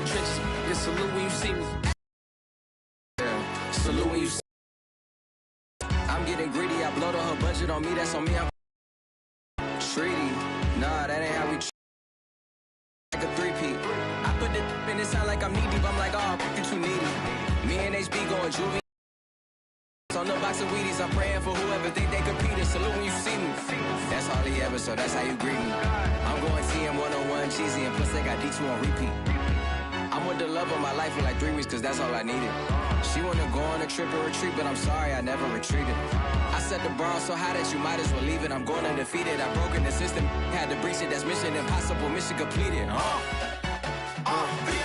the trenches. Just salute when you see me. Yeah, salute when you see me. I'm getting greedy. I blow her budget on me. That's on me. I'm treaty. Nah, that ain't how we like a three-peat. I put the in it sound like I'm knee-deep. I'm like, oh, you too needy. Me and HB going juvie. On the box of Wheaties, I'm praying for whoever think they competing. Salute when you see me. That's all he ever, so that's how you greet me. I'm going TM 101 cheesy, and plus they got D2 on repeat. I'm with the love of my life for like 3 weeks, cause that's all I needed. She wanna go on a trip or retreat, but I'm sorry, I never retreated. I set the bar so high that you might as well leave it. I'm going undefeated, I've broken the system. Had to breach it, that's mission impossible, mission completed.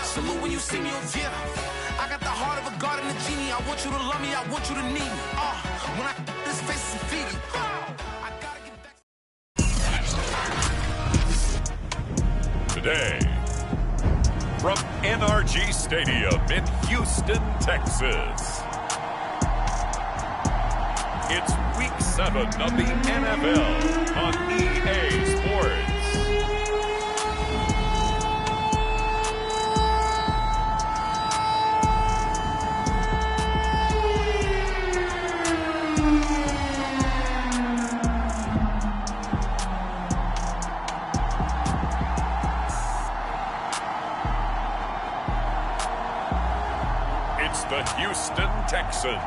Salute when you see me, yeah. I got the heart of a god and a genie. I want you to love me, I want you to need me. When I this face is Fiji. I gotta get back. Today, from NRG Stadium in Houston, Texas, it's Week 7 of the NFL on EA Sports. The Houston Texans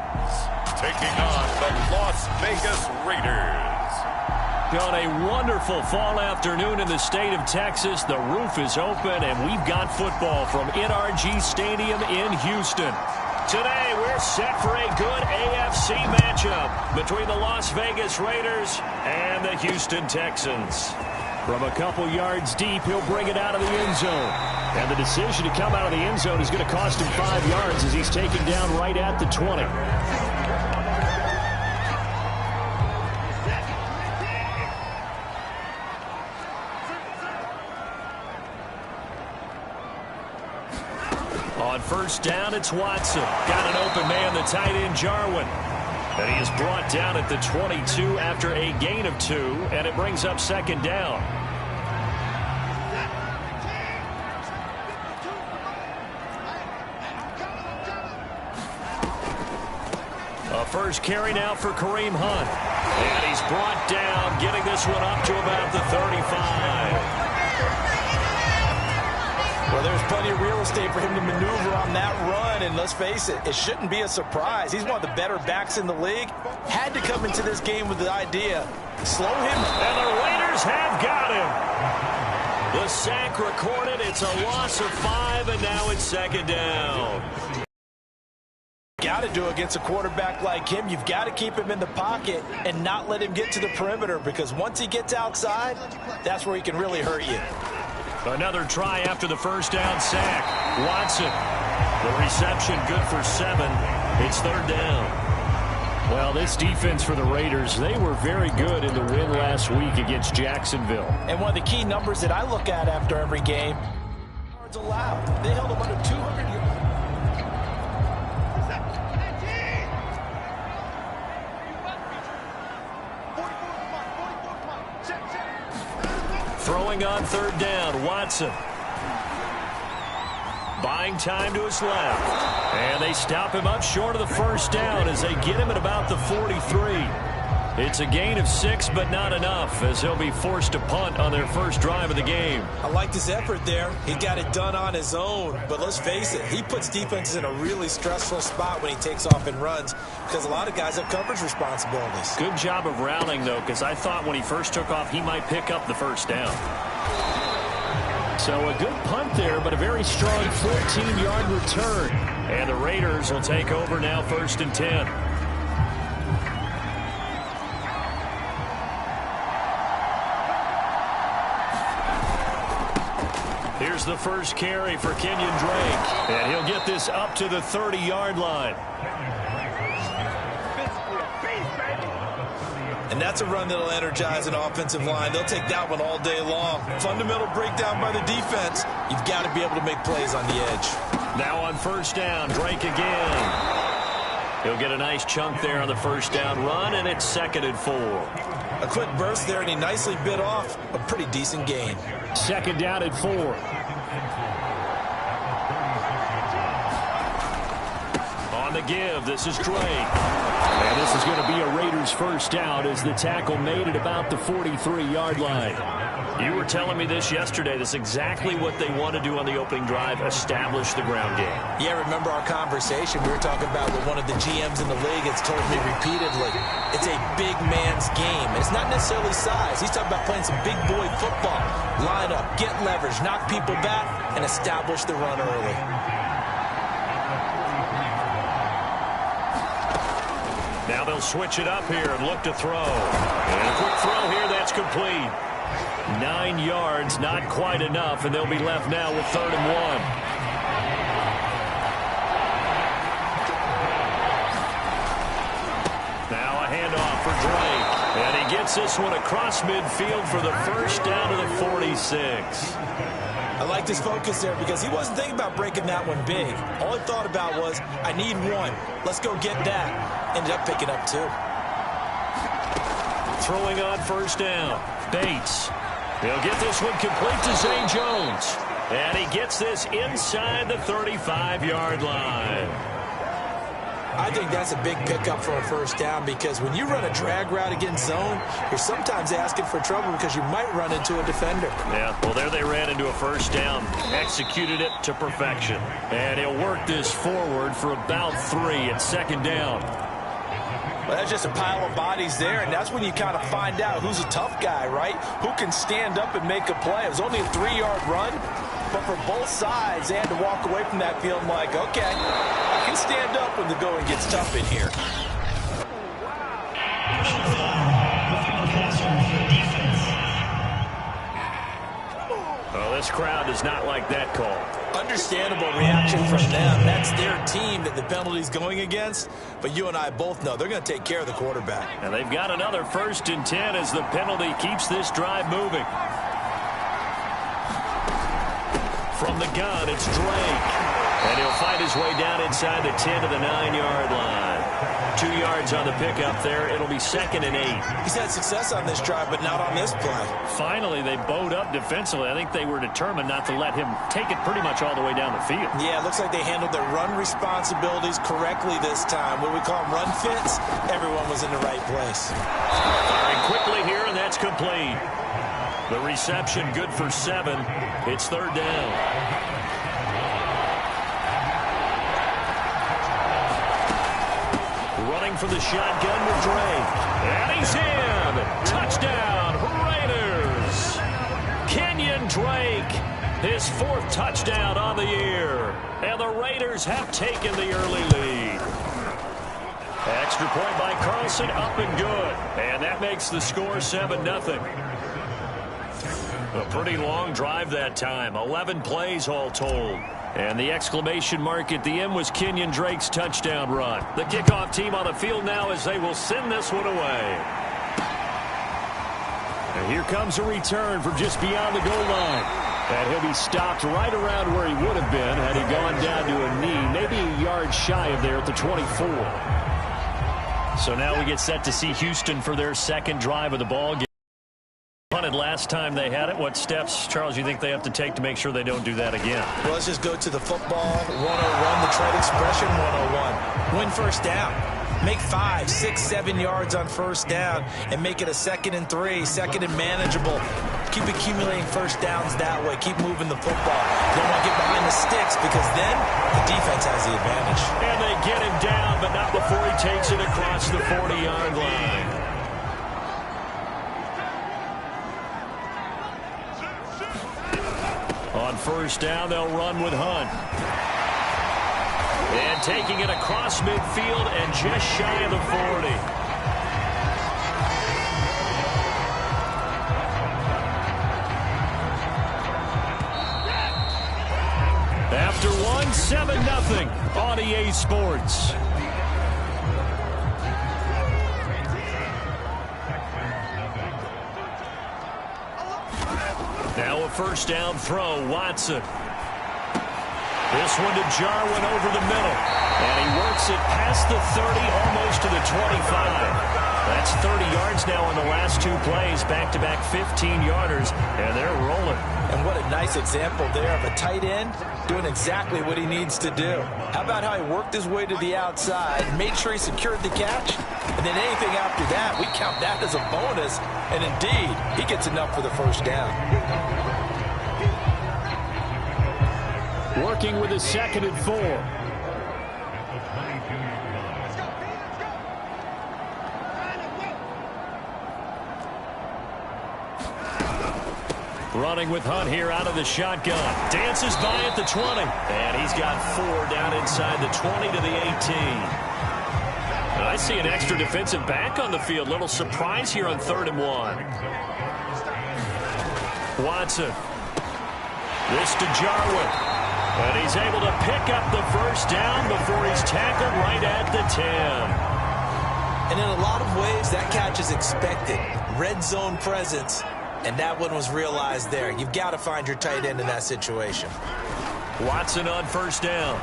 taking on the Las Vegas Raiders. On a wonderful fall afternoon in the state of Texas, the roof is open and we've got football from NRG Stadium in Houston. Today we're set for a good AFC matchup between the Las Vegas Raiders and the Houston Texans. From a couple yards deep, he'll bring it out of the end zone. And the decision to come out of the end zone is going to cost him 5 yards as he's taken down right at the 20. On first down, it's Watson. Got an open man, the tight end, Jarwin. And he is brought down at the 22 after a gain of 2, and it brings up second down. A first carry now for Kareem Hunt. And he's brought down, getting this one up to about the 35. Well, there's plenty of real estate for him to maneuver on that run, and let's face it, it shouldn't be a surprise. He's one of the better backs in the league. Had to come into this game with the idea, slow him. And the Raiders have got him. The sack recorded. It's a loss of 5, and now it's second down. Got to do against a quarterback like him. You've got to keep him in the pocket and not let him get to the perimeter, because once he gets outside, that's where he can really hurt you. Another try after the first down sack. Watson. The reception good for 7. It's third down. Well, this defense for the Raiders, they were very good in the win last week against Jacksonville. And one of the key numbers that I look at after every game, yards allowed. They held them under 200 yards. Throwing on third down, Watson. Buying time to his left. And they stop him up short of the first down as they get him at about the 43. It's a gain of 6, but not enough, as he'll be forced to punt on their first drive of the game. I liked his effort there. He got it done on his own. But let's face it, he puts defenses in a really stressful spot when he takes off and runs, because a lot of guys have coverage responsibilities. Good job of routing, though, because I thought when he first took off, he might pick up the first down. So a good punt there, but a very strong 14-yard return. And the Raiders will take over now, 1st and 10. Here's the first carry for Kenyon Drake. And he'll get this up to the 30-yard line. And that's a run that'll energize an offensive line. They'll take that one all day long. Fundamental breakdown by the defense. You've got to be able to make plays on the edge. Now on first down, Drake again. He'll get a nice chunk there on the first down run, and it's 2nd and 4. A quick burst there, and he nicely bit off a pretty decent gain. 2nd down and 4. On the give, this is Drake. And this is going to be a Raiders first down as the tackle made at about the 43-yard line. You were telling me this yesterday. That's exactly what they want to do on the opening drive, establish the ground game. Yeah, remember our conversation? We were talking about what one of the GMs in the league has told me repeatedly. It's a big man's game. It's not necessarily size. He's talking about playing some big boy football. Line up, get leverage, knock people back, and establish the run early. Now they'll switch it up here and look to throw. And a quick throw here, that's complete. 9 yards, not quite enough, and they'll be left now with 3rd and 1. Now a handoff for Drake. And he gets this one across midfield for the first down to the 46. I like his focus there because he wasn't thinking about breaking that one big. All he thought about was, I need one. Let's go get that. Ended up picking up 2. Throwing on first down. Bates. He'll get this one complete to Zay Jones. And he gets this inside the 35-yard line. I think that's a big pickup for a first down because when you run a drag route against zone, you're sometimes asking for trouble because you might run into a defender. Yeah, well, there they ran into a first down. Executed it to perfection. And he'll work this forward for about 3 at 2nd down. Well, that's just a pile of bodies there, and that's when you kind of find out who's a tough guy, right? Who can stand up and make a play. It was only a 3-yard run, but for both sides, they had to walk away from that feeling like, okay, I can stand up when the going gets tough in here. Oh, this crowd does not like that call. Understandable reaction from them. That's their team that the penalty's going against. But you and I both know they're going to take care of the quarterback. And they've got another 1st and 10 as the penalty keeps this drive moving. From the gun, it's Drake. And he'll fight his way down inside the 10 to the 9-yard line. 2 yards on the pickup there. It'll be 2nd and 8. He's had success on this drive, but not on this play. Finally, they bowed up defensively. I think they were determined not to let him take it pretty much all the way down the field. Yeah, it looks like they handled their run responsibilities correctly this time. What do we call them, run fits? Everyone was in the right place. Firing quickly here, and that's complete. The reception good for 7. It's 3rd down. Running for the shotgun with Drake. And he's in. Touchdown, Raiders. Kenyon Drake, his 4th touchdown on the year. And the Raiders have taken the early lead. Extra point by Carlson, up and good. And that makes the score 7-0. A pretty long drive that time. 11 plays all told. And the exclamation mark at the end was Kenyon Drake's touchdown run. The kickoff team on the field now as they will send this one away. And here comes a return from just beyond the goal line. And he'll be stopped right around where he would have been had he gone down to a knee, maybe a yard shy of there at the 24. So now we get set to see Houston for their 2nd drive of the ball game. Punted last time they had it. What steps, Charles, you think they have to take to make sure they don't do that again? Well, let's just go to the football 101, the trade expression 101. Win first down. Make 5, 6, 7 yards on first down and make it a 2nd and 3, 2nd and manageable. Keep accumulating first downs that way. Keep moving the football. You don't want to get behind the sticks because then the defense has the advantage. And they get him down, but not before he takes it across the 40-yard line. On first down, they'll run with Hunt. And taking it across midfield and just shy of the 40. After 7-0 on EA Sports. Now a first down throw, Watson. This one to Jarwin over the middle. And he works it past the 30, almost to the 25. That's 30 yards now in the last 2 plays, back-to-back 15-yarders, and they're rolling. And what a nice example there of a tight end doing exactly what he needs to do. How about how he worked his way to the outside, made sure he secured the catch, and then anything after that, we count that as a bonus, and indeed, he gets enough for the first down. Working with a 2nd and 4. Running with Hunt here out of the shotgun. Dances by at the 20. And he's got 4 down inside the 20 to the 18. I see an extra defensive back on the field. Little surprise here on 3rd and 1. Watson. This to Jarwin. And he's able to pick up the first down before he's tackled right at the 10. And in a lot of ways, that catch is expected. Red zone presence. And that one was realized there. You've got to find your tight end in that situation. Watson on first down.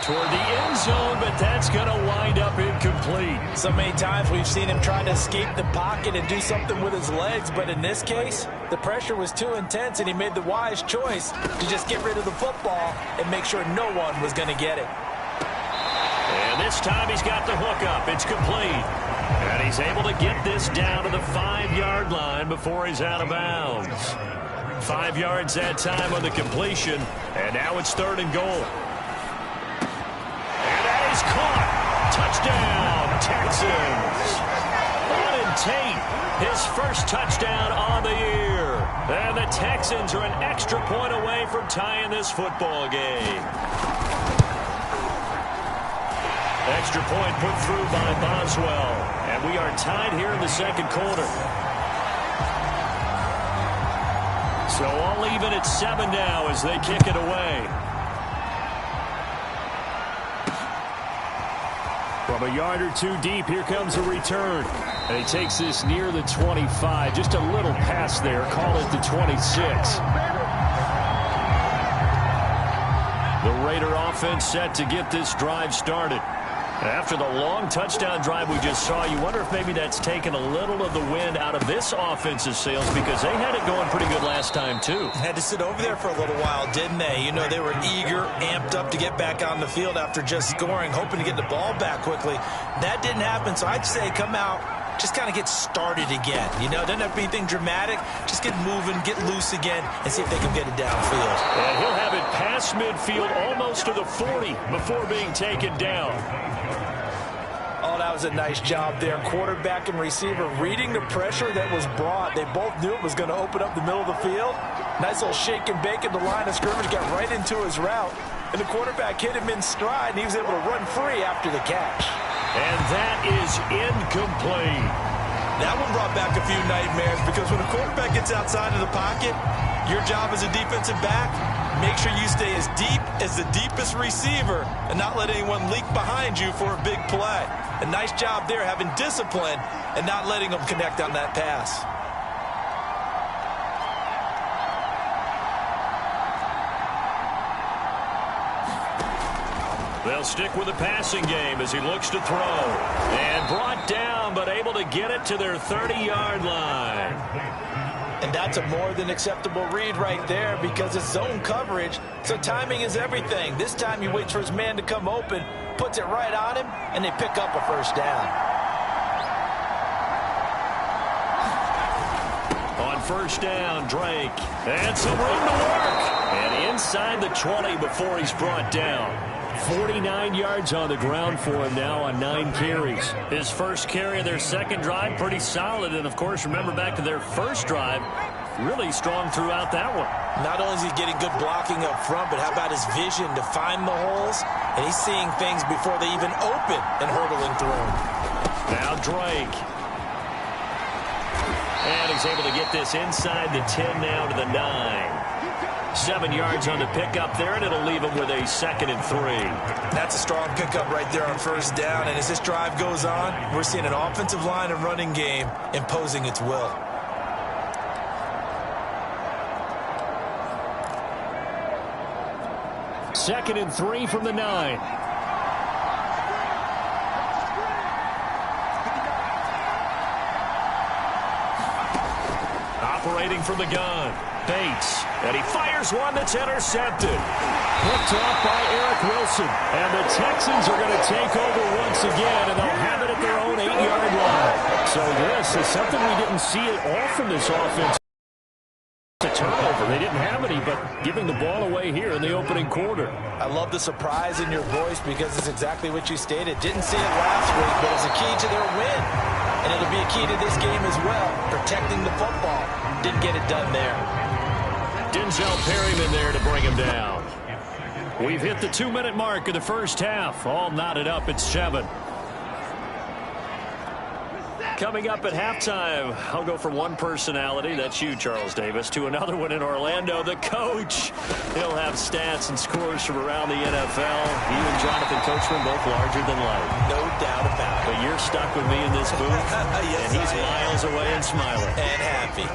Toward the end zone, but that's going to wind up incomplete. So many times we've seen him try to escape the pocket and do something with his legs, but in this case, the pressure was too intense, and he made the wise choice to just get rid of the football and make sure no one was going to get it. And this time he's got the hook up. It's complete. And he's able to get this down to the 5-yard line before he's out of bounds. 5 yards that time on the completion. And now it's 3rd and goal. And that is caught. Touchdown, Texans. Auden Tate, his first touchdown on the year. And the Texans are an extra point away from tying this football game. Extra point put through by Boswell. And we are tied here in the 2nd quarter. So all even at 7 now as they kick it away. From a yard or 2 deep, here comes a return. And he takes this near the 25. Just a little pass there. Call it the 26. The Raider offense set to get this drive started. After the long touchdown drive we just saw, you wonder if maybe that's taken a little of the wind out of this offensive sails, because they had it going pretty good last time, too. Had to sit over there for a little while, didn't they? You know, they were eager, amped up to get back on the field after just scoring, hoping to get the ball back quickly. That didn't happen, so I'd say come out, just kind of get started again. You know, doesn't have to be anything dramatic. Just get moving, get loose again, and see if they can get it downfield. And he'll have it past midfield almost to the 40 before being taken down. Oh, that was a nice job there. Quarterback and receiver reading the pressure that was brought. They both knew it was going to open up the middle of the field. Nice little shake and bake at the line of scrimmage, got right into his route. And the quarterback hit him in stride, and he was able to run free after the catch. And that is incomplete. That one brought back a few nightmares, because when a quarterback gets outside of the pocket, your job as a defensive back, make sure you stay as deep as the deepest receiver and not let anyone leak behind you for a big play. A nice job there, having discipline and not letting them connect on that pass. They'll stick with the passing game as he looks to throw. And brought down, but able to get it to their 30-yard line. And that's a more than acceptable read right there, because it's zone coverage, so timing is everything. This time he waits for his man to come open, puts it right on him, and they pick up a first down. On first down, Drake. And some room to work. And inside the 20 before he's brought down. 49 yards on the ground for him now on 9 carries. His first carry of their second drive, pretty solid. And, of course, remember back to their first drive, really strong throughout that one. Not only is he getting good blocking up front, but how about his vision to find the holes? And he's seeing things before they even open and hurdling through them. Now Drake. And he's able to get this inside the 10 now to the 9. 7 yards on the pickup there, and it'll leave him with a 2nd and 3. That's a strong pickup right there on first down. And as this drive goes on, we're seeing an offensive line and running game imposing its will. Second and 3 from the 9. Operating from the gun, Bates. And he fires one that's intercepted. Picked off by Eric Wilson. And the Texans are going to take over once again, and they'll have it at their own 8-yard line. So this is something we didn't see at all from this offense. A turnover. They didn't have any, but giving the ball away here in the opening quarter. I love the surprise in your voice because it's exactly what you stated. Didn't see it last week, but it's a key to their win. And it'll be a key to this game as well, protecting the football. Didn't get it done there. Denzel Perryman there to bring him down. We've hit the 2-minute mark of the first half. All knotted up at 7. Coming up at halftime, I'll go from one personality, that's you, Charles Davis, to another one in Orlando, the coach. He'll have stats and scores from around the NFL. He and Jonathan Coachman both larger than life. No doubt about it. But you're stuck with me in this booth, Yes, and he's miles away and smiling. And happy.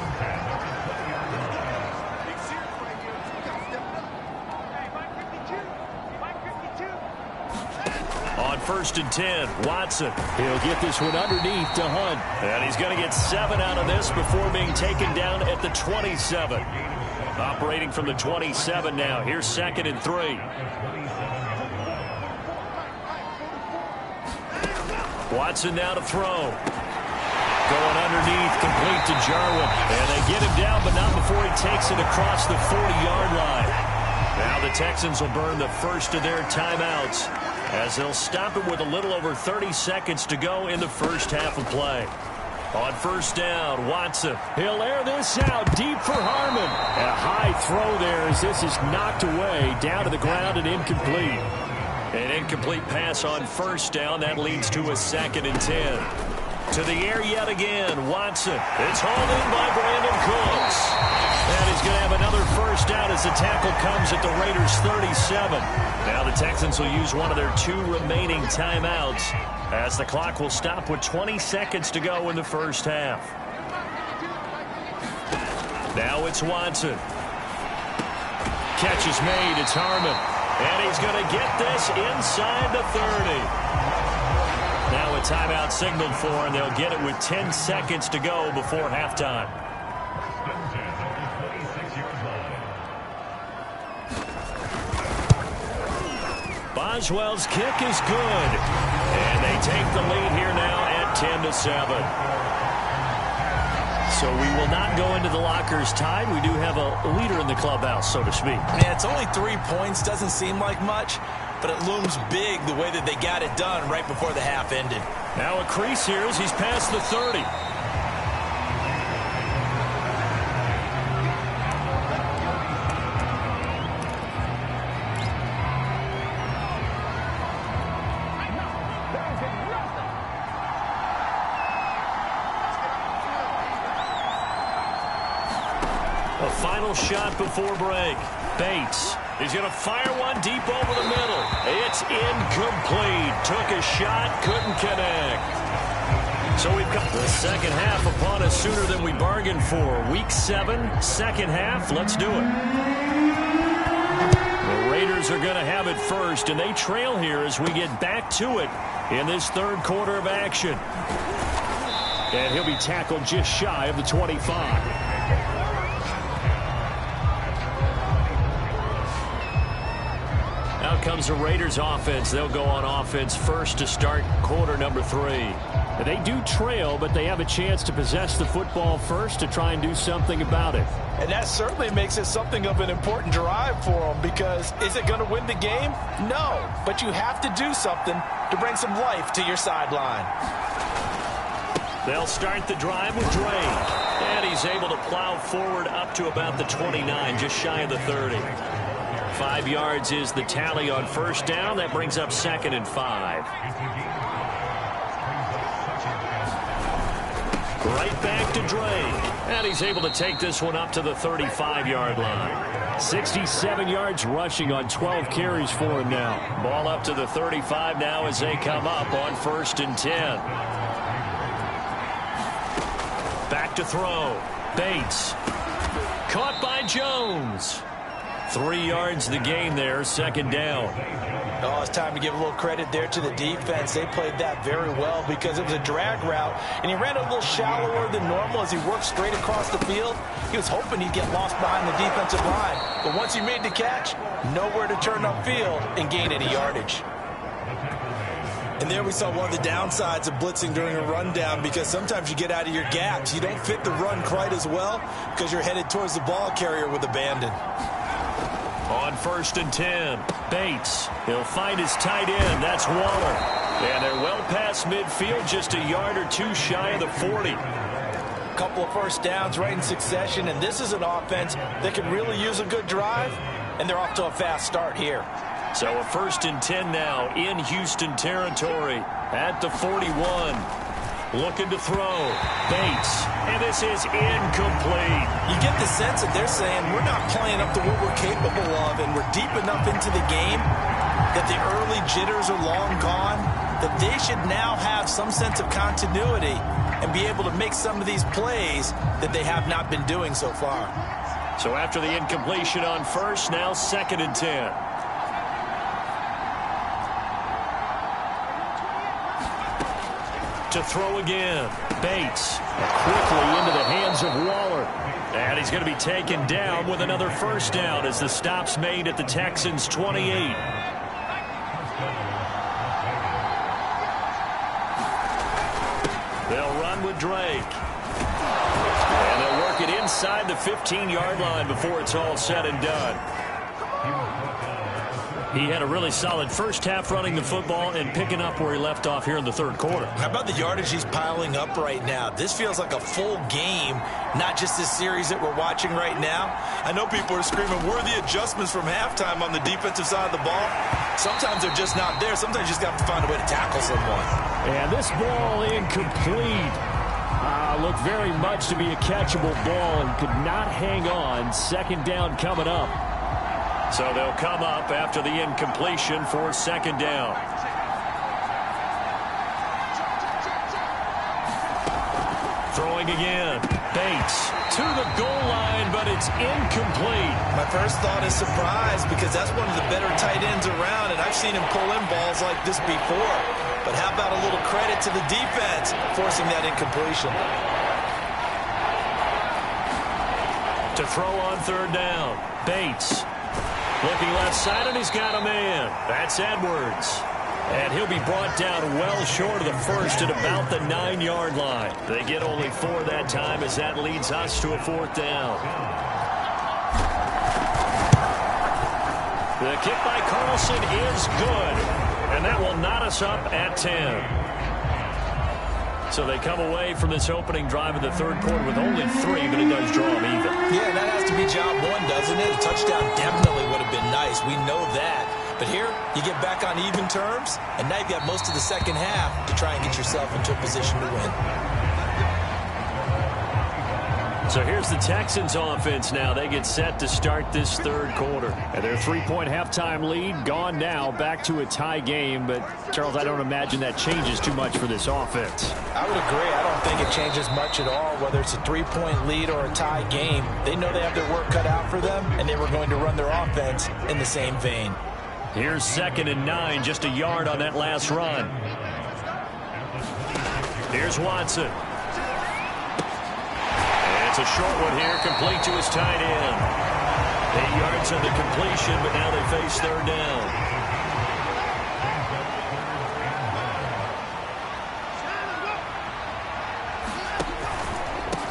On 1st and 10, Watson. He'll get this one underneath to Hunt. And he's going to get 7 out of this before being taken down at the 27. Operating from the 27 now. Here's 2nd and 3. Watson now to throw. Going underneath, complete to Jarwin. And they get him down, but not before he takes it across the 40-yard line. Now the Texans will burn the first of their timeouts, as they'll stop it with a little over 30 seconds to go in the first half of play. On 1st down, Watson. He'll air this out deep for Harmon. A high throw there as this is knocked away, down to the ground and incomplete. An incomplete pass on 1st down. That leads to a 2nd and 10. To the air yet again, Watson. It's hauled in by Brandon Cooks. And he's going to have another 1st down as the tackle comes at the Raiders' 37. Now the Texans will use one of their 2 remaining timeouts, as the clock will stop with 20 seconds to go in the first half. Now it's Watson. Catch is made. It's Harmon. And he's going to get this inside the 30. Now a timeout signaled for, and they'll get it with 10 seconds to go before halftime. Boswell's kick is good. And they take the lead here now at 10-7. So we will not go into the lockers tied. We do have a leader in the clubhouse, so to speak. Man, it's only 3 points. Doesn't seem like much, but it looms big the way that they got it done right before the half ended. Now a crease here as he's past the 30. A final shot before break. Bates. He's going to fire one deep over the middle. It's incomplete. Took a shot, couldn't connect. So we've got the second half upon us sooner than we bargained for. Week 7, second half. Let's do it. The Raiders are going to have it first, and they trail here as we get back to it in this 3rd quarter of action. And he'll be tackled just shy of the 25. Out comes the Raiders offense. They'll go on offense first to start quarter number 3. They do trail, but they have a chance to possess the football first to try and do something about it. And that certainly makes it something of an important drive for them, because is it going to win the game? No, but you have to do something to bring some life to your sideline. They'll start the drive with Drake. And he's able to plow forward up to about the 29, just shy of the 30. 5 yards is the tally on 1st down. That brings up 2nd and 5. Right back to Drake. And he's able to take this one up to the 35-yard line. 67 yards rushing on 12 carries for him now. Ball up to the 35 now as they come up on 1st and 10. Back to throw. Bates. Caught by Jones. 3 yards the gain there, second down. Oh, it's time to give a little credit there to the defense. They played that very well because it was a drag route, and he ran a little shallower than normal as he worked straight across the field. He was hoping he'd get lost behind the defensive line, but once he made the catch, nowhere to turn upfield and gain any yardage. And there we saw one of the downsides of blitzing during a rundown, because sometimes you get out of your gaps. You don't fit the run quite as well because you're headed towards the ball carrier with abandon. On 1st and 10, Bates. He'll find his tight end. That's Waller. And they're well past midfield, just a yard or two shy of the 40. A couple of first downs right in succession, and this is an offense that could really use a good drive, and they're off to a fast start here. So a 1st and 10 now in Houston territory at the 41. Looking to throw. Bates. And this is incomplete. You get the sense that they're saying we're not playing up to what we're capable of, and we're deep enough into the game that the early jitters are long gone, that they should now have some sense of continuity and be able to make some of these plays that they have not been doing so far. So after the incompletion on 1st, now 2nd and 10. To throw again. Bates quickly into the hands of Waller. And he's going to be taken down with another first down as the stop's made at the Texans' 28. They'll run with Drake. And they'll work it inside the 15-yard line before it's all said and done. He had a really solid first half running the football and picking up where he left off here in the 3rd quarter. How about the yardage he's piling up right now? This feels like a full game, not just this series that we're watching right now. I know people are screaming, where are the adjustments from halftime on the defensive side of the ball? Sometimes they're just not there. Sometimes you just got to find a way to tackle someone. And this ball incomplete. Looked very much to be a catchable ball and could not hang on. Second down coming up. So they'll come up after the incompletion for 2nd down. Throwing again. Bates to the goal line, but it's incomplete. My first thought is surprise, because that's one of the better tight ends around, and I've seen him pull in balls like this before. But how about a little credit to the defense forcing that incompletion? To throw on 3rd down. Bates. Looking left side, and he's got a man. That's Edwards. And he'll be brought down well short of the 1st at about the 9-yard line. They get only 4 that time as that leads us to a 4th down. The kick by Carlson is good. And that will knot us up at 10. So they come away from this opening drive in the 3rd quarter with only 3, but it does draw them even. Yeah, that has to be job one, doesn't it? A touchdown definitely would have been nice. We know that. But here, you get back on even terms, and now you've got most of the second half to try and get yourself into a position to win. So here's the Texans offense now. They get set to start this 3rd quarter. And their 3-point halftime lead gone now, back to a tie game. But, Charles, I don't imagine that changes too much for this offense. I would agree. I don't think it changes much at all, whether it's a 3-point lead or a tie game. They know they have their work cut out for them, and they were going to run their offense in the same vein. Here's 2nd and 9, just a yard on that last run. Here's Watson. It's a short one here, complete to his tight end. 8 yards on the completion, but now they face 3rd down.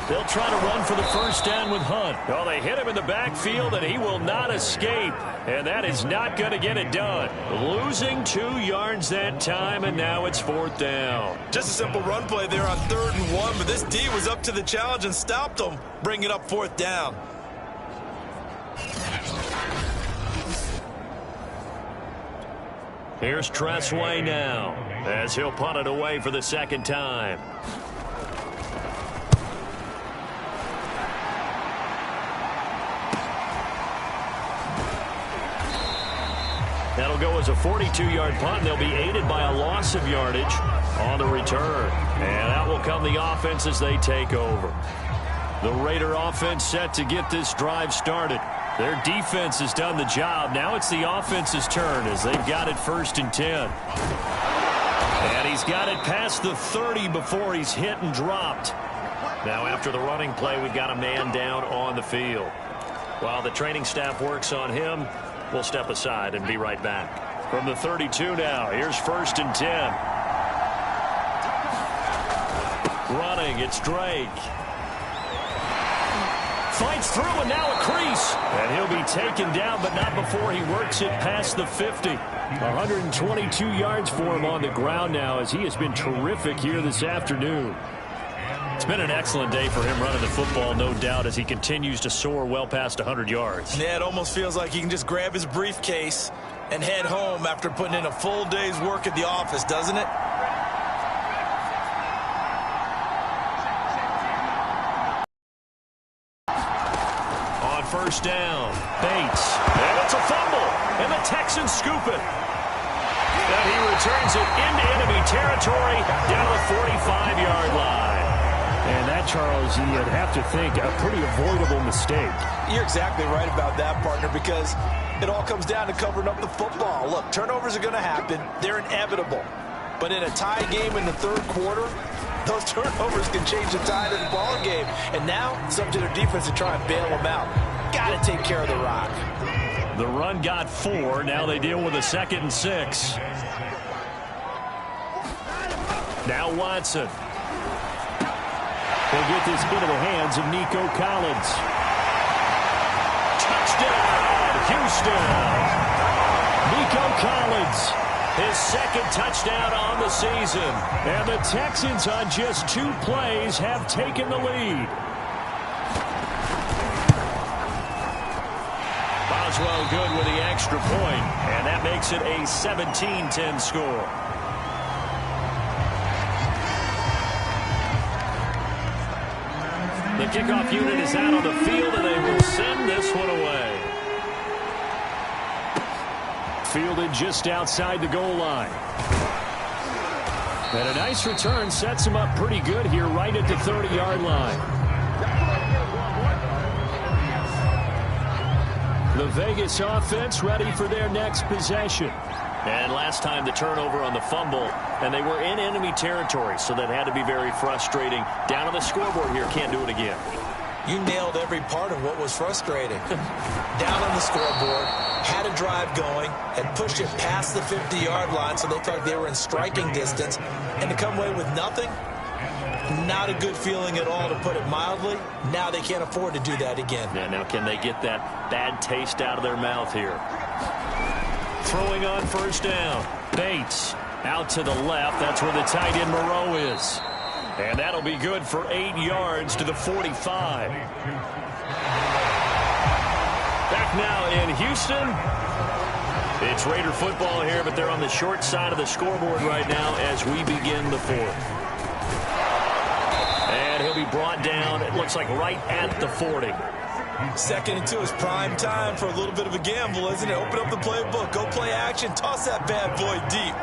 They'll try to run for the first down with Hunt. Well, they hit him in the backfield, and he will not escape. And that is not going to get it done. Losing 2 yards that time, and now it's 4th down. Just a simple run play there on 3rd and 1, but this D was up to the challenge and stopped them, bringing up 4th down. Here's Tressway now, as he'll punt it away for the 2nd time. That'll go as a 42-yard punt, and they'll be aided by a loss of yardage on the return. And that will come the offense as they take over. The Raider offense set to get this drive started. Their defense has done the job. Now it's the offense's turn as they've got it 1st and 10. And he's got it past the 30 before he's hit and dropped. Now after the running play, we've got a man down on the field. While the training staff works on him, we'll step aside and be right back. From the 32 now, here's 1st and 10. Running, it's Drake. Fights through and now a crease. And he'll be taken down, but not before he works it past the 50. 122 yards for him on the ground now as he has been terrific here this afternoon. It's been an excellent day for him running the football, no doubt, as he continues to soar well past 100 yards. Yeah, it almost feels like he can just grab his briefcase and head home after putting in a full day's work at the office, doesn't it? On 1st down, Bates. And it's a fumble, and the Texans scoop it. And he returns it into enemy territory down to the 45-yard line. And that, Charles, you'd have to think a pretty avoidable mistake. You're exactly right about that, partner, because it all comes down to covering up the football. Look, turnovers are going to happen. They're inevitable. But in a tie game in the 3rd quarter, those turnovers can change the tide of the ball game. And now it's up to their defense to try and bail them out. Got to take care of the rock. The run got 4. Now they deal with a 2nd and 6. Now Watson. They'll get this into the hands of Nico Collins. Touchdown, Houston. Nico Collins, his 2nd touchdown on the season. And the Texans on just 2 plays have taken the lead. Boswell good with the extra point, and that makes it a 17-10 score. The kickoff unit is out on the field, and they will send this one away. Fielded just outside the goal line. And a nice return sets him up pretty good here right at the 30-yard line. The Vegas offense ready for their next possession. And last time the turnover on the fumble, and they were in enemy territory, so that had to be very frustrating. Down on the scoreboard here, can't do it again. You nailed every part of what was frustrating. Down on the scoreboard, had a drive going, had pushed it past the 50-yard line, so they thought they were in striking distance, and to come away with nothing, not a good feeling at all, to put it mildly. Now they can't afford to do that again. Yeah, now can they get that bad taste out of their mouth here? Throwing on 1st down. Bates out to the left. That's where the tight end Moreau is. And that'll be good for 8 yards to the 45. Back now in Houston. It's Raider football here, but they're on the short side of the scoreboard right now as we begin the 4th. And he'll be brought down, it looks like right at the 40. 2nd and 2 is prime time for a little bit of a gamble, isn't it? Open up the playbook, go play action, toss that bad boy deep.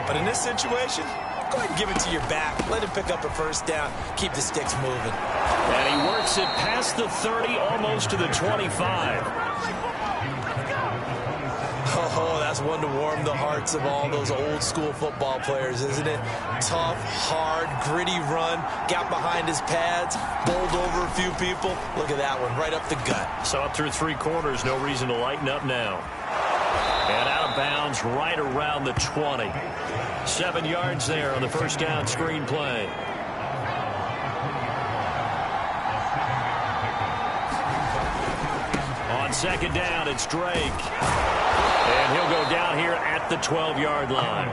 But in this situation, go ahead and give it to your back. Let him pick up a 1st down. Keep the sticks moving. And he works it past the 30, almost to the 25. Oh, that's one to warm the hearts of all those old school football players, isn't it? Tough, hard, gritty run, got behind his pads, bowled over a few people. Look at that one, right up the gut. So up through 3 quarters, no reason to lighten up now. And out of bounds right around the 20. 7 yards there on the 1st down screen play. On 2nd down, it's Drake. And he'll go down here at the 12-yard line.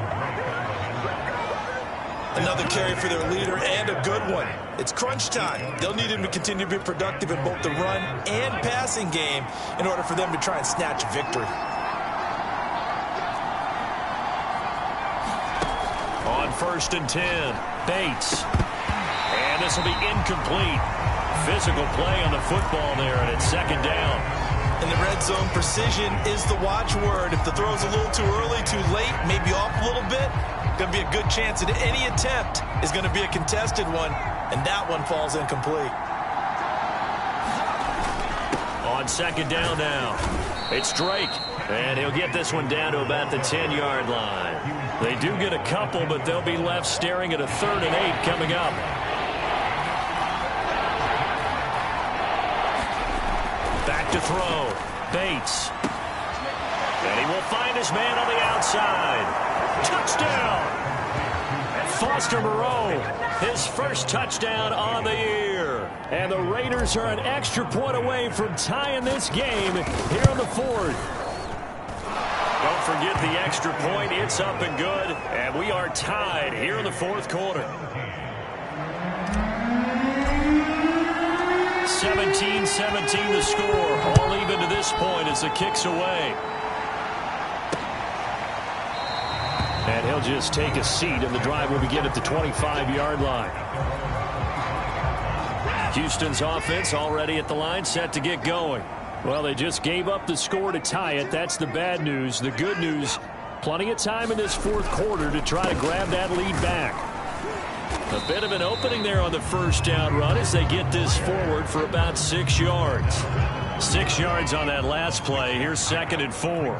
Another carry for their leader, and a good one. It's crunch time. They'll need him to continue to be productive in both the run and passing game in order for them to try and snatch a victory. On 1st and 10, Bates. And this will be incomplete. Physical play on the football there, and it's 2nd down. In the red zone, precision is the watchword. If the throw's a little too early, too late, maybe off a little bit, going to be a good chance that any attempt is going to be a contested one, and that one falls incomplete. On second down now, it's Drake. And he'll get this one down to about the 10-yard line. They do get a couple, but they'll be left staring at a 3rd and 8 coming up. Back to throw. Bates. And he will find his man on the outside. Touchdown! And Foster Moreau, his first touchdown on the year. And the Raiders are an extra point away from tying this game here in the 4th. Don't forget the extra point. It's up and good. And we are tied here in the 4th quarter. 17-17 the score. All even to this point as the kick's away. And he'll just take a seat, and the drive will begin at the 25-yard line. Houston's offense already at the line, set to get going. Well, they just gave up the score to tie it. That's the bad news. The good news, plenty of time in this 4th quarter to try to grab that lead back. A bit of an opening there on the first down run as they get this forward for about 6 yards. 6 yards on that last play. Here's 2nd and 4.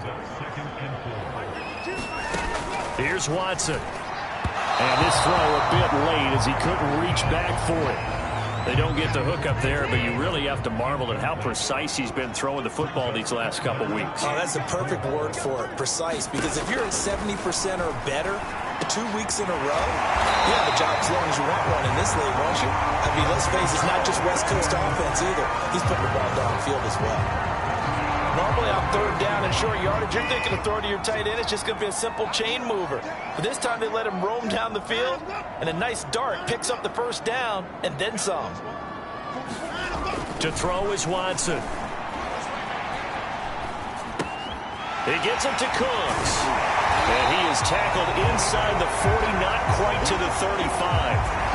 Here's Watson. And this throw a bit late as he couldn't reach back for it. They don't get the hook up there, but you really have to marvel at how precise he's been throwing the football these last couple weeks. Oh, that's a perfect word for it, precise, because if you're at 70% or better 2 weeks in a row, you have a job as long as you want one in this league, won't you? I mean, let's face it, it's not just West Coast offense either. He's putting the ball downfield as well. Normally on 3rd down and short yardage, you're thinking of throwing to your tight end. It's just going to be a simple chain mover. But this time they let him roam down the field, and a nice dart picks up the first down and then some. To throw is Watson. He gets it to Cooks. And he is tackled inside the 40, not quite to the 35.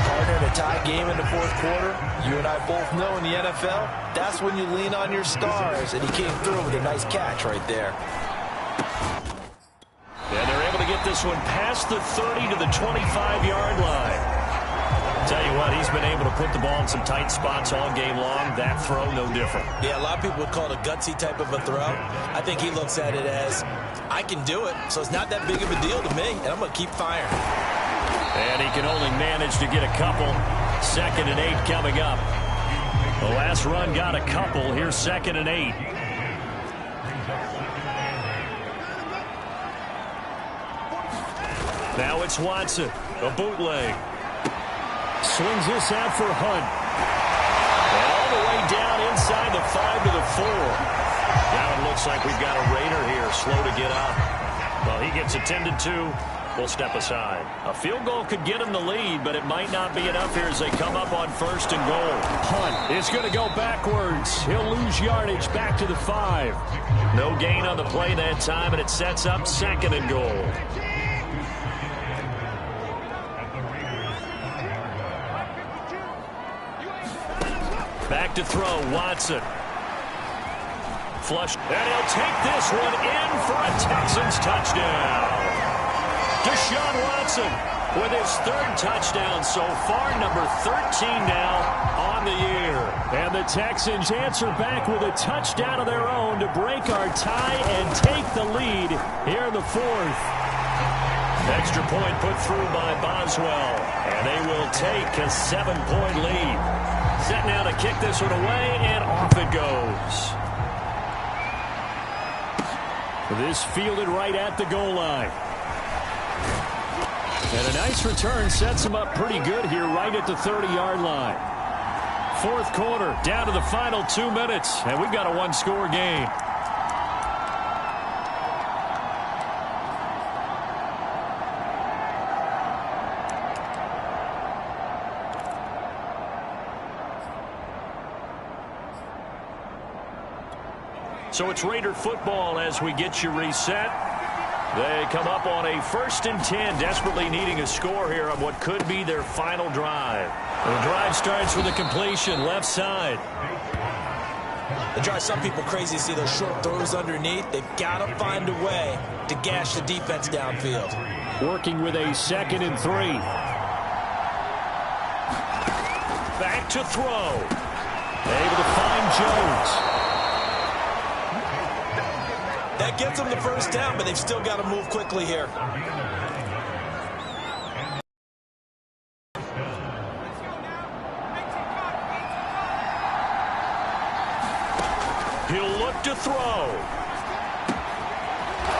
Partner, in a tie game in the 4th quarter, you and I both know in the NFL, that's when you lean on your stars, and he came through with a nice catch right there. And they're able to get this one past the 30 to the 25-yard line. Tell you what, he's been able to put the ball in some tight spots all game long. That throw, no different. Yeah, a lot of people would call it a gutsy type of a throw. I think he looks at it as, I can do it, so it's not that big of a deal to me, and I'm going to keep firing. And he can only manage to get a couple. 2nd and 8 coming up. The last run got a couple. Here's 2nd and 8. Now it's Watson. A bootleg. Swings this out for Hunt. And all the way down inside the 5 to the 4. Now it looks like we've got a Raider here, slow to get up. Well, he gets attended to. We'll step aside. A field goal could get him the lead, but it might not be enough here as they come up on 1st and goal. Hunt is going to go backwards. He'll lose yardage back to the 5. No gain on the play that time, and it sets up 2nd and goal. Back to throw, Watson. Flush, and he'll take this one in for a Texans touchdown. Deshaun Watson with his 3rd touchdown so far, number 13 now on the year. And the Texans answer back with a touchdown of their own to break our tie and take the lead here in the 4th. Extra point put through by Boswell, and they will take a 7-point lead. Set now to kick this one away, and off it goes. This fielded right at the goal line. And a nice return sets him up pretty good here right at the 30-yard line. 4th quarter, down to the final 2 minutes, and we've got a 1-score game. So it's Raider football as we get you reset. They come up on a 1st and 10, desperately needing a score here on what could be their final drive. The drive starts with a completion, left side. It drives some people crazy to see those short throws underneath. They've got to find a way to gash the defense downfield. Working with a 2nd and 3. Back to throw. Able to find Jones. That gets them the first down, but they've still got to move quickly here. He'll look to throw.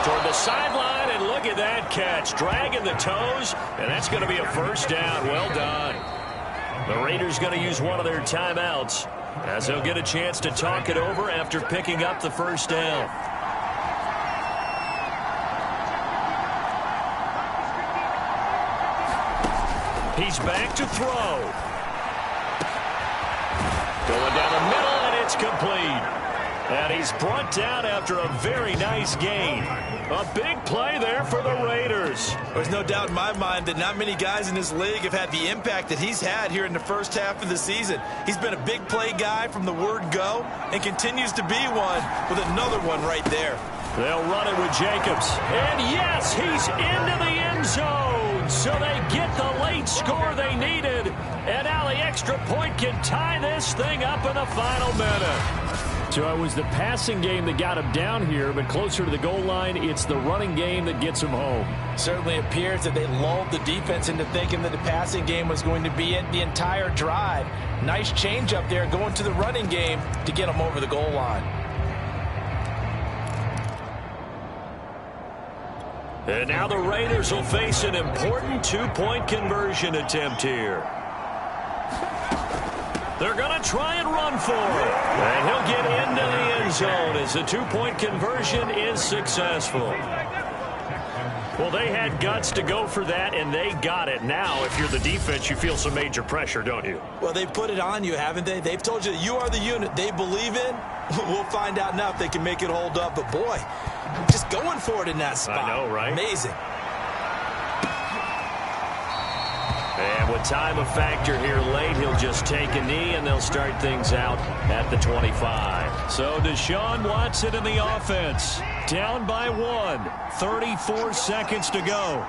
Toward the sideline, and look at that catch. Dragging the toes, and that's going to be a first down. Well done. The Raiders going to use one of their timeouts as they'll get a chance to talk it over after picking up the first down. He's back to throw. Going down the middle, and it's complete. And he's brought down after a very nice gain. A big play there for the Raiders. There's no doubt in my mind that not many guys in this league have had the impact that he's had here in the first half of the season. He's been a big play guy from the word go and continues to be one with another one right there. They'll run it with Jacobs. And yes, he's into the end zone. So they get the late score they needed. And now the extra point can tie this thing up in the final minute. So it was the passing game that got him down here, but closer to the goal line, it's the running game that gets him home. Certainly appears that they lulled the defense into thinking that the passing game was going to be it the entire drive. Nice change up there going to the running game to get him over the goal line. And now the Raiders will face an important two-point conversion attempt here. They're going to try and run for it. And he'll get into the end zone as the two-point conversion is successful. Well, they had guts to go for that, and they got it. Now, if you're the defense, you feel some major pressure, don't you? Well, they put it on you, haven't they? They've told you that you are the unit they believe in. We'll find out now if they can make it hold up. But, boy, just going for it in that spot. I know, right? Amazing. And with time a factor here late, he'll just take a knee, and they'll start things out at the 25. So Deshaun Watson in the offense. Down by 1. 34 seconds to go.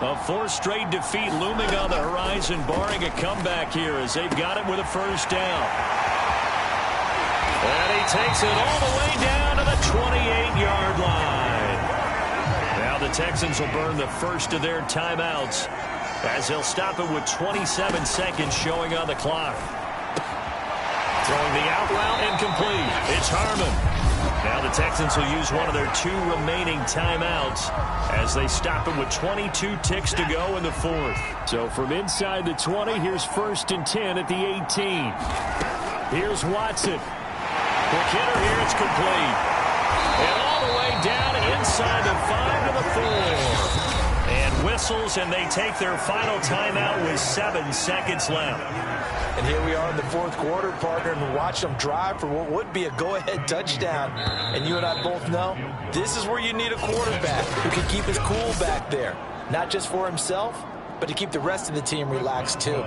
A fourth straight defeat looming on the horizon, barring a comeback here as they've got it with a first down. And he takes it all the way down to the 28-yard line. Now the Texans will burn the first of their timeouts as they'll stop it with 27 seconds showing on the clock. Throwing the out route incomplete. It's Harmon. Now the Texans will use one of their 2 remaining timeouts as they stop it with 22 ticks to go in the fourth. So from inside the 20, here's 1st and 10 at the 18. Here's Watson. Quick hitter here, it's complete. And all the way down inside the 5 to the 4. And whistles, and they take their final timeout with 7 seconds left. And here we are in the fourth quarter, partner, and we watch them drive for what would be a go-ahead touchdown. And you and I both know this is where you need a quarterback who can keep his cool back there. Not just for himself, but to keep the rest of the team relaxed too.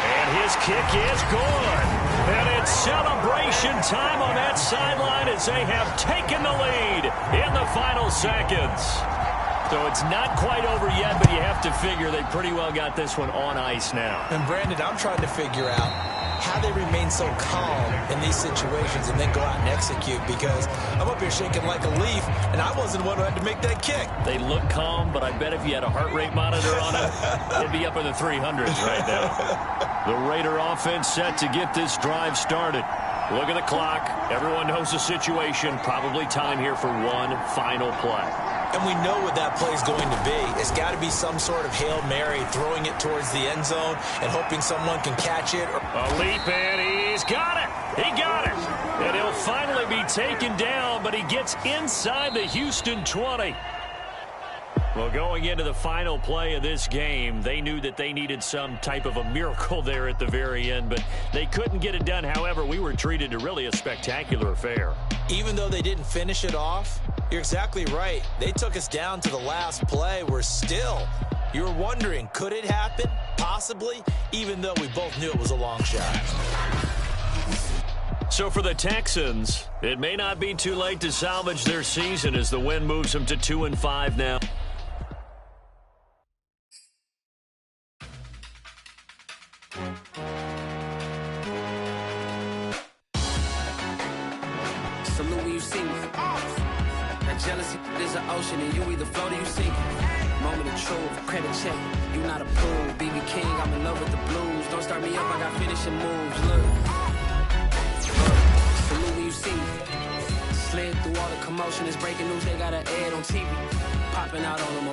And his kick is good. And it's celebration time on that sideline as they have taken the lead in the final seconds. So it's not quite over yet, but you have to figure they pretty well got this one on ice now. And Brandon, I'm trying to figure out how they remain so calm in these situations and then go out and execute, because I'm up here shaking like a leaf, and I wasn't the one who had to make that kick. They look calm, but I bet if you had a heart rate monitor on it, it'd be up in the 300s right now. The Raider offense set to get this drive started. Look at the clock. Everyone knows the situation. Probably time here for one final play. And we know what that play is going to be. It's got to be some sort of Hail Mary, throwing it towards the end zone and hoping someone can catch it. A leap, and he's got it. He got it. And he'll finally be taken down, but he gets inside the Houston 20. Well, going into the final play of this game, they knew that they needed some type of a miracle there at the very end, but they couldn't get it done. However, we were treated to really a spectacular affair. Even though they didn't finish it off, you're exactly right. They took us down to the last play. We're still, you were wondering, could it happen? Possibly, even though we both knew it was a long shot. So for the Texans, it may not be too late to salvage their season as the win moves them to 2-5 now. see me. That jealousy is an ocean, and you either float or you sink. Moment of truth, credit check, you not approved. BB King, I'm in love with the blues. Don't start me up, I got finishing moves. Look, salute when you see me. Slid through all the commotion, it's breaking news, they got an ad on TV. Popping out on them,